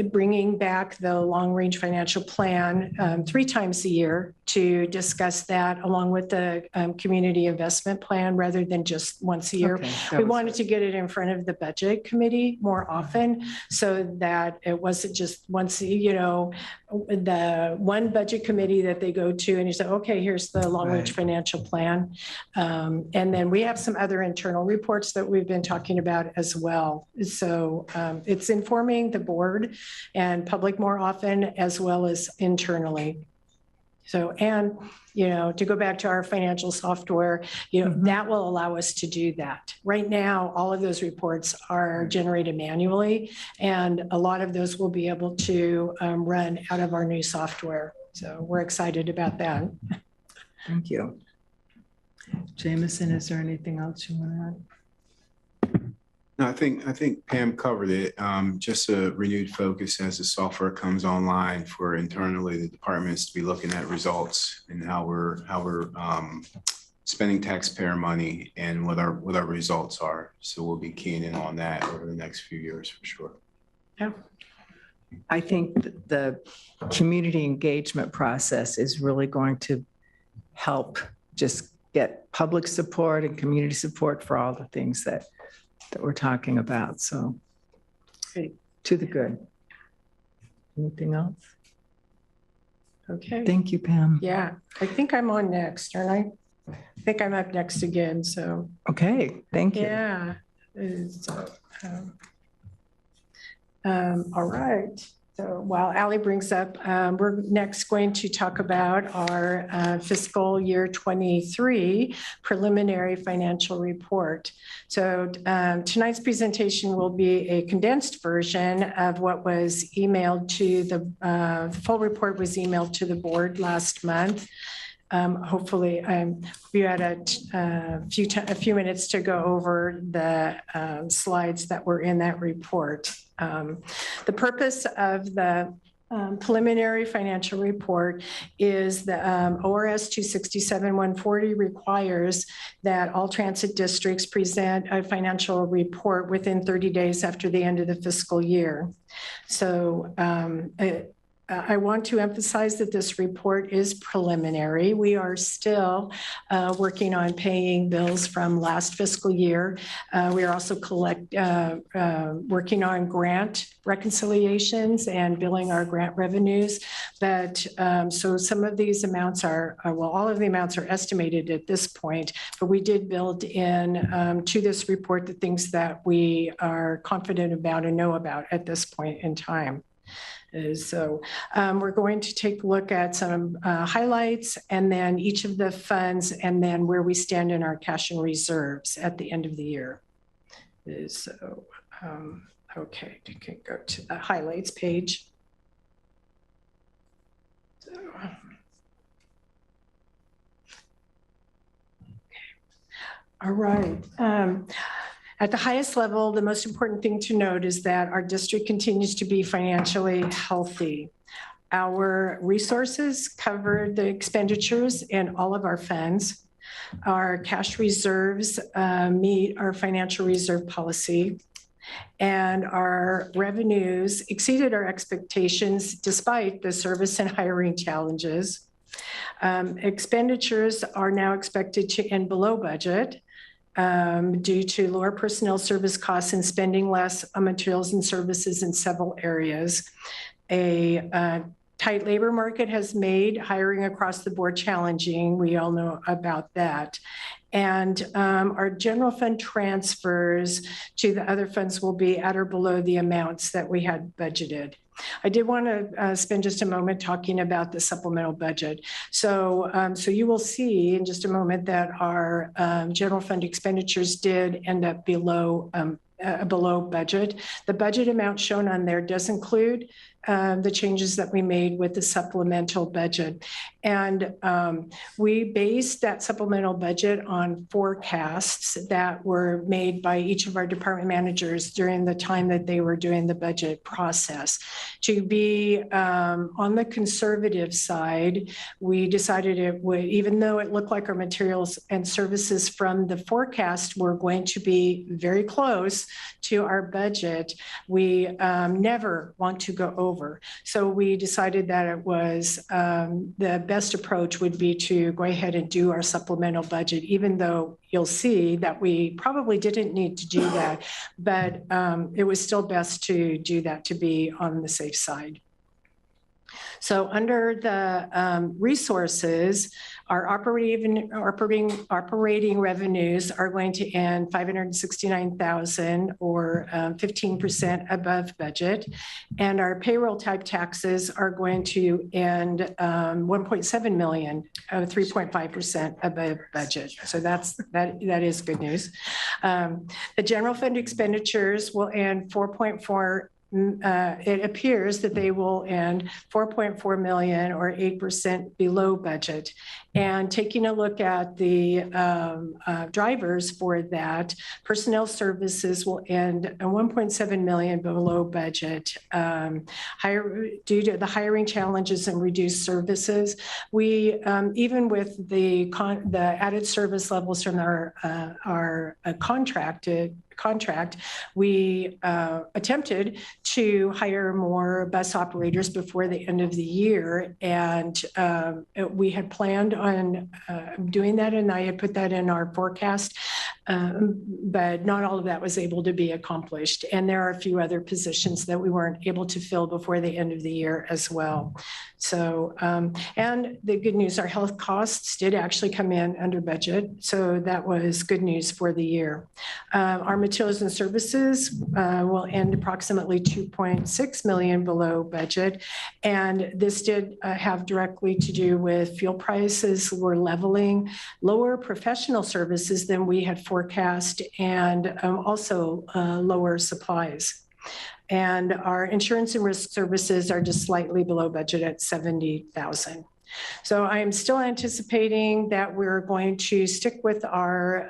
bringing back the long-range financial plan 3 times a year to discuss that along with the community investment plan rather than just once a year. Okay, We wanted to get it in front of the budget committee more often so that it wasn't just once, the one budget committee that they go to and you say, okay, here's the long-range Right. financial plan. And then we have some other internal reports that we've been talking about as well. So it's informing the board and public more often as well as internally. So, and, to go back to our financial software, that will allow us to do that. Right now, all of those reports are generated manually, and a lot of those will be able to run out of our new software. So we're excited about that. Thank you. Jameson, is there anything else you want to add? No, I think Pam covered it. Just a renewed focus as the software comes online for internally the departments to be looking at results and how we're spending taxpayer money and what our results are. So we'll be keying in on that over the next few years for sure. Yeah. I think the community engagement process is really going to help just get public support and community support for all the things that we're talking about. So Great. To the good. Anything else? Okay. Thank you, Pam. Yeah, I think I'm on next, aren't I? I think I'm up next again, so. Okay, thank you. Yeah. So, all right. So while Ally brings up, we're next going to talk about our fiscal year 23 preliminary financial report. So tonight's presentation will be a condensed version of what was emailed to the full report was emailed to the board last month. Hopefully, we had a few minutes to go over the slides that were in that report. The purpose of the preliminary financial report is the ORS 267-140 requires that all transit districts present a financial report within 30 days after the end of the fiscal year. So I want to emphasize that this report is preliminary. We are still working on paying bills from last fiscal year. We are also working on grant reconciliations and billing our grant revenues. But so some of these amounts are, all of the amounts are estimated at this point, but we did build in to this report the things that we are confident about and know about at this point in time. So we're going to take a look at some highlights and then each of the funds and then where we stand in our cash and reserves at the end of the year. So, okay, you can go to the highlights page. So, all right. At the highest level, the most important thing to note is that our district continues to be financially healthy. Our resources cover the expenditures in all of our funds. Our cash reserves meet our financial reserve policy. And our revenues exceeded our expectations despite the service and hiring challenges. Expenditures are now expected to end below budget. Due to lower personnel service costs and spending less on materials and services in several areas. A tight labor market has made hiring across the board challenging. We all know about that. And our general fund transfers to the other funds will be at or below the amounts that we had budgeted. I did want to spend just a moment talking about the supplemental budget. So, so you will see in just a moment that our general fund expenditures did end up below below budget. The budget amount shown on there does include the changes that we made with the supplemental budget. And we based that supplemental budget on forecasts that were made by each of our department managers during the time that they were doing the budget process. To be on the conservative side, we decided it would, even though it looked like our materials and services from the forecast were going to be very close to our budget, we never want to go over. So we decided that it was the best approach would be to go ahead and do our supplemental budget, even though you'll see that we probably didn't need to do that, but it was still best to do that to be on the safe side. So under the resources, our operating revenues are going to end 569,000 or 15% above budget. And our payroll type taxes are going to end 1.7 million, 3.5% above budget. So that is good news. The general fund expenditures will end 4.4. It appears that they will end 4.4 million or 8% below budget. And taking a look at the drivers for that, personnel services will end 1.7 million below budget. Due to the hiring challenges and reduced services, we even with the added service levels from our contract, we attempted to hire more bus operators before the end of the year. And we had planned on doing that, and I had put that in our forecast, but not all of that was able to be accomplished. And there are a few other positions that we weren't able to fill before the end of the year as well. So, and the good news, our health costs did actually come in under budget. So that was good news for the year. Our materials and services will end approximately 2.6 million below budget. And this did have directly to do with fuel prices were leveling, lower professional services than we had forecast, and also lower supplies. And our insurance and risk services are just slightly below budget at 70,000. So I am still anticipating that we're going to stick with our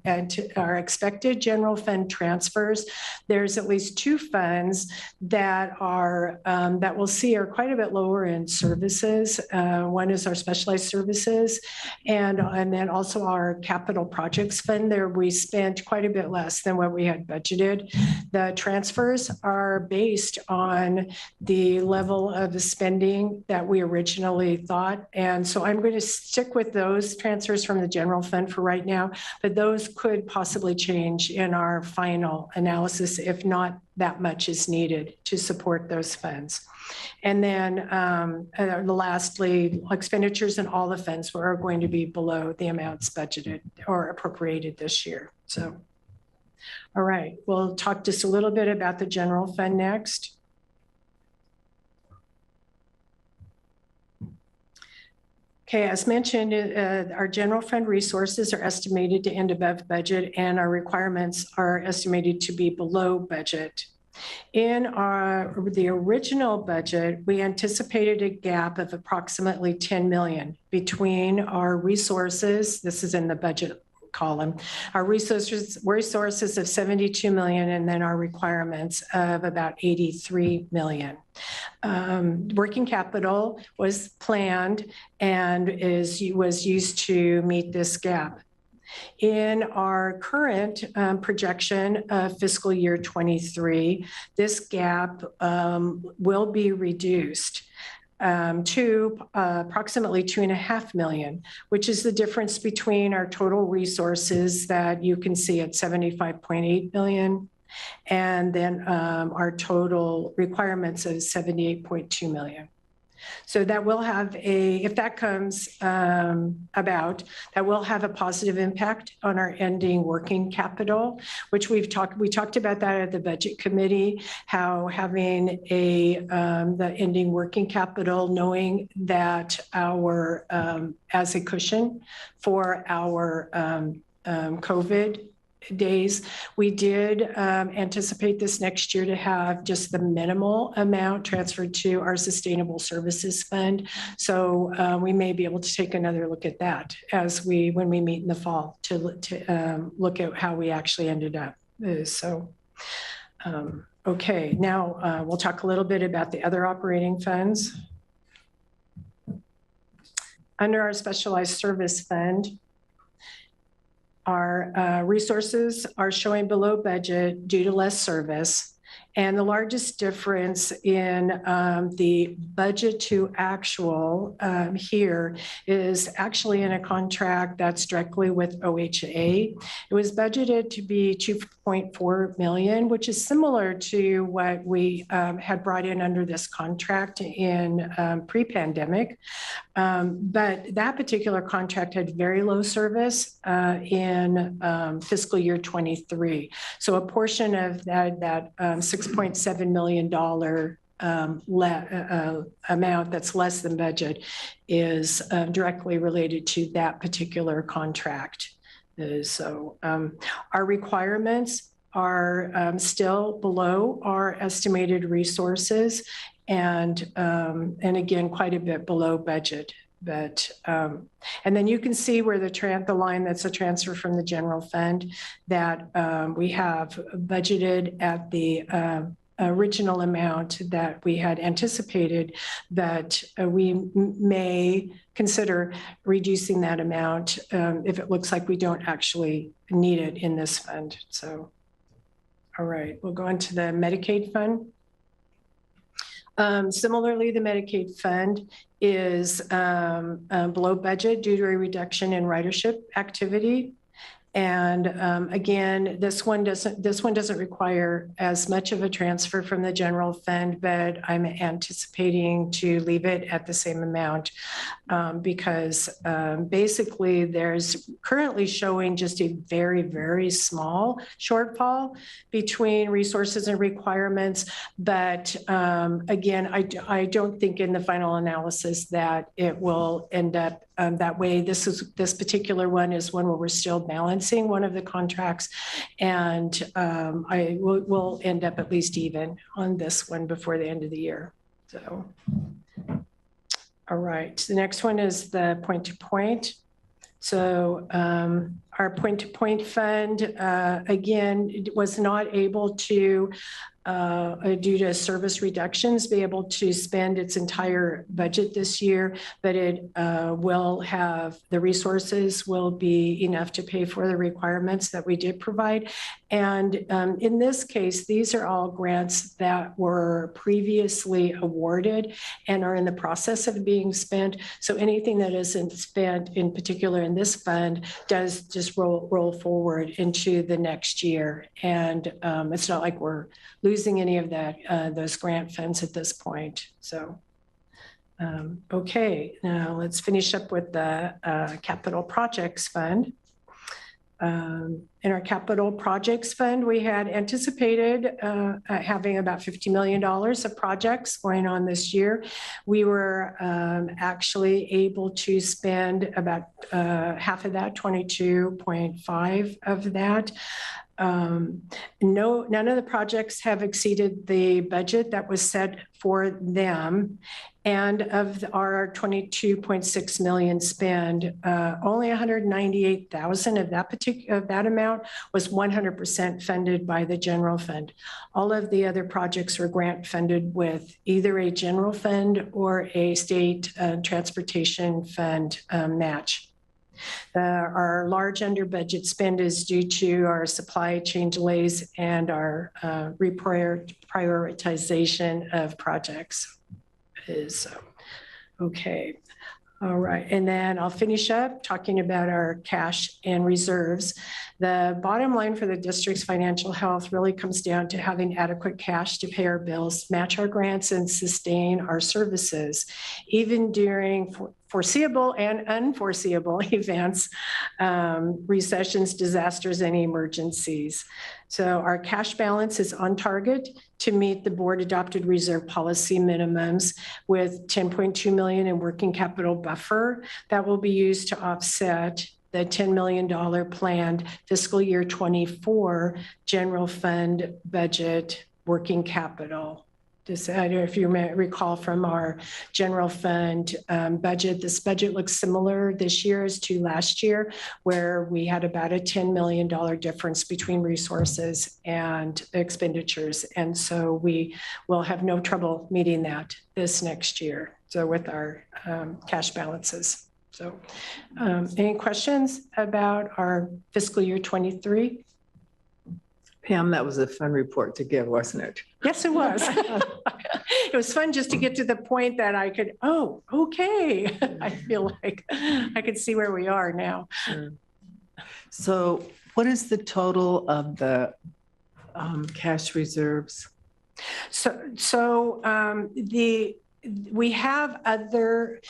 expected general fund transfers. There's at least two funds that we'll see are quite a bit lower in services. One is our specialized services, and then also our capital projects fund. There we spent quite a bit less than what we had budgeted. The transfers are based on the level of the spending that we originally thought. And so I'm going to stick with those transfers from the general fund for right now, but those could possibly change in our final analysis if not that much is needed to support those funds. And then lastly, expenditures in all the funds are going to be below the amounts budgeted or appropriated this year. So, all right, we'll talk just a little bit about the general fund next. Okay, as mentioned, our general fund resources are estimated to end above budget, and our requirements are estimated to be below budget. In the original budget, we anticipated a gap of approximately 10 million between our resources. This is in the budget column, our resources of 72 million, and then our requirements of about 83 million. Working capital was planned and was used to meet this gap. In our current projection of fiscal year 23, this gap will be reduced to approximately 2.5 million, which is the difference between our total resources that you can see at 75.8 million and then our total requirements of 78.2 million. So that will have if that comes about, that will have a positive impact on our ending working capital, which we talked about that at the budget committee, how having the ending working capital, knowing that as a cushion for our COVID days. We did anticipate this next year to have just the minimal amount transferred to our Sustainable Services Fund. So we may be able to take another look at that when we meet in the fall to look at how we actually ended up. Okay, now we'll talk a little bit about the other operating funds. Under our Specialized Service Fund, our resources are showing below budget due to less service. And the largest difference in the budget to actual here is actually in a contract that's directly with OHA. It was budgeted to be $2.4 million, which is similar to what we had brought in under this contract in pre-pandemic. But that particular contract had very low service in fiscal year 23. So a portion of that $6.7 million amount that's less than budget is directly related to that particular contract. So our requirements are still below our estimated resources and again, quite a bit below budget. But and then you can see where the line that's a transfer from the general fund that we have budgeted at the original amount that we had anticipated, that we may consider reducing that amount if it looks like we don't actually need it in this fund. So, all right, we'll go into the Medicaid fund. Similarly, the Medicaid fund is below budget due to a reduction in ridership activity. And again, this one doesn't require as much of a transfer from the general fund, but I'm anticipating to leave it at the same amount because basically there's currently showing just a very, very small shortfall between resources and requirements. But again, I don't think in the final analysis that it will end up that way. This particular one is one where we're still balancing one of the contracts, and I will end up at least even on this one before the end of the year. So, all right. The next one is the point-to-point. So our point-to-point fund, again, was not able to, due to service reductions, be able to spend its entire budget this year, but it will have, the resources will be enough to pay for the requirements that we did provide. And in this case, these are all grants that were previously awarded and are in the process of being spent. So anything that isn't spent in particular in this fund does just roll forward into the next year. And it's not like we're losing any of that, those grant funds at this point. So, okay, now let's finish up with the Capital Projects Fund. In our Capital Projects Fund, we had anticipated having about $50 million of projects going on this year. We were actually able to spend about half of that, 22.5 of that. None of the projects have exceeded the budget that was set for them. And of our 22.6 million spend, only 198,000 of that amount was 100% funded by the general fund. All of the other projects were grant funded with either a general fund or a state transportation fund match. Our large under budget spend is due to our supply chain delays and our reprioritization of projects. Okay. All right. And then I'll finish up talking about our cash and reserves. The bottom line for the district's financial health really comes down to having adequate cash to pay our bills, match our grants, and sustain our services, even during foreseeable and unforeseeable events, recessions, disasters, and emergencies. So our cash balance is on target to meet the board adopted reserve policy minimums with 10.2 million in working capital buffer that will be used to offset the $10 million planned fiscal year 24 general fund budget working capital. Just, I don't know if you may recall from our general fund budget, this budget looks similar this year as to last year, where we had about a $10 million difference between resources and expenditures. And so we will have no trouble meeting that this next year. So with our cash balances. So any questions about our fiscal year 23? Pam, that was a fun report to give, wasn't it? Yes, it was. It was fun just to get to the point that I could, oh, okay. I feel like I could see where we are now. So what is the total of the cash reserves? We have other,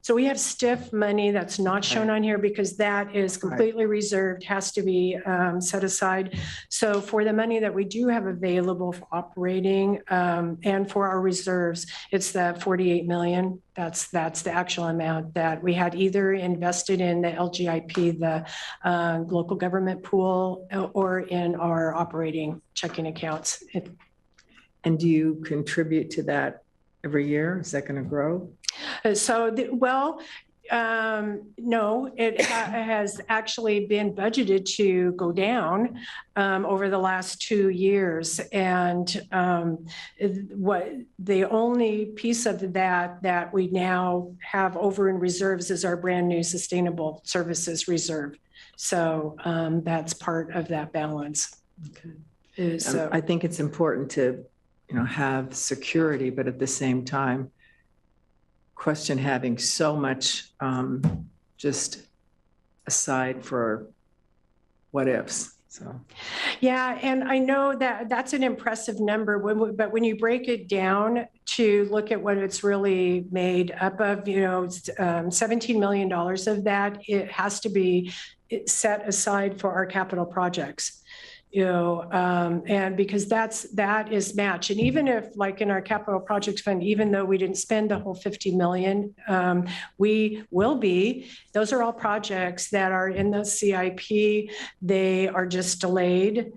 so we have stiff money that's not shown on here because that is completely reserved, has to be set aside. So for the money that we do have available for operating and for our reserves, it's the 48 million. That's the actual amount that we had either invested in the LGIP, the local government pool, or in our operating checking accounts. And do you contribute to that every year? Is that going to grow? No, it has actually been budgeted to go down over the last 2 years. And what the only piece of that we now have over in reserves is our brand new sustainable services reserve. So that's part of that balance. Okay. I think it's important to, have security, but at the same time, question having so much just aside for what ifs. So yeah, and I know that that's an impressive number, but when you break it down to look at what it's really made up of, $17 million of that, it has to be set aside for our capital projects. And because that is matched. And even if, like in our capital projects fund, even though we didn't spend the whole 50 million, we will be. Those are all projects that are in the CIP. They are just delayed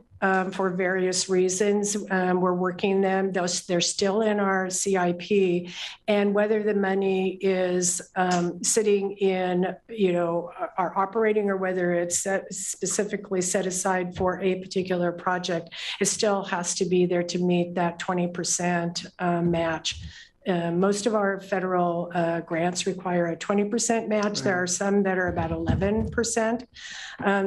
for various reasons. We're working them. They're still in our CIP. And whether the money is sitting in, our operating, or whether it's specifically set aside for a particular project, it still has to be there to meet that 20% match. Most of our federal grants require a 20% match. There are some that are about 11%.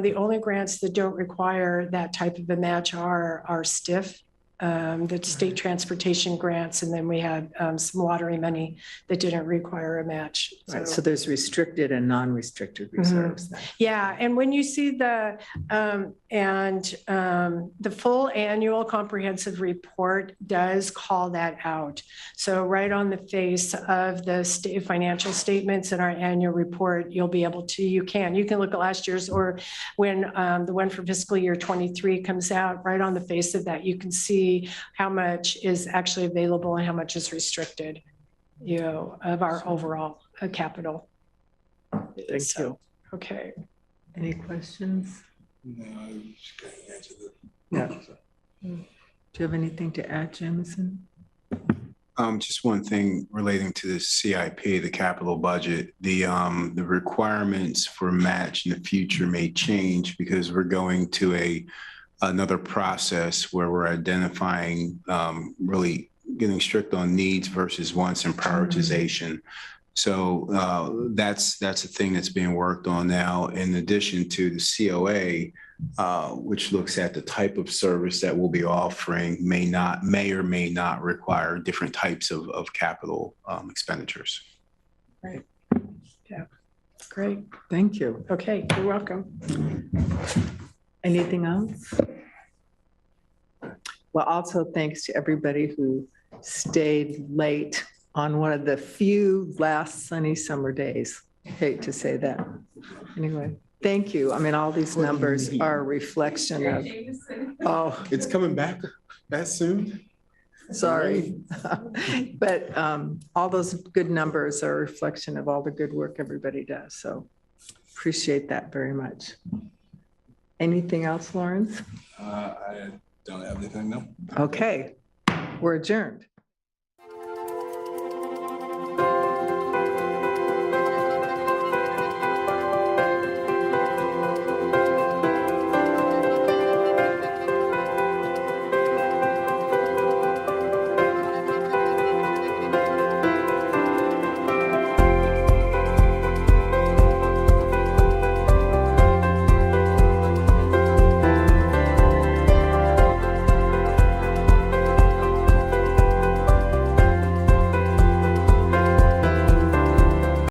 The only grants that don't require that type of a match are STIF, the state transportation grants, and then we had some lottery money that didn't require a match. Right, so there's restricted and non-restricted reserves. Mm-hmm. Yeah, and when you see the full annual comprehensive report does call that out. So right on the face of the financial statements in our annual report, you'll be able to, you can look at last year's, or when the one for fiscal year 23 comes out, right on the face of that, you can see how much is actually available and how much is restricted, of our overall capital. Thank you. Okay. Any questions? No, I just can't answer that. Yeah. Do you have anything to add, Jamison? Just one thing relating to the CIP, the capital budget, the requirements for match in the future may change because we're going to another process where we're identifying, really getting strict on needs versus wants and prioritization. So that's a thing that's being worked on now, in addition to the COA, which looks at the type of service that we'll be offering may or may not require different types of capital expenditures. Right. Yeah. Great. Thank you. Okay. You're welcome. Anything else? Well, also thanks to everybody who stayed late on one of the few last sunny summer days. Hate to say that. Anyway, thank you. I mean, all these numbers are a reflection of, oh, It's coming back that soon? sorry. But all those good numbers are a reflection of all the good work everybody does. So Appreciate that very much. Anything else, Lawrence? I don't have anything, no. Okay, we're adjourned.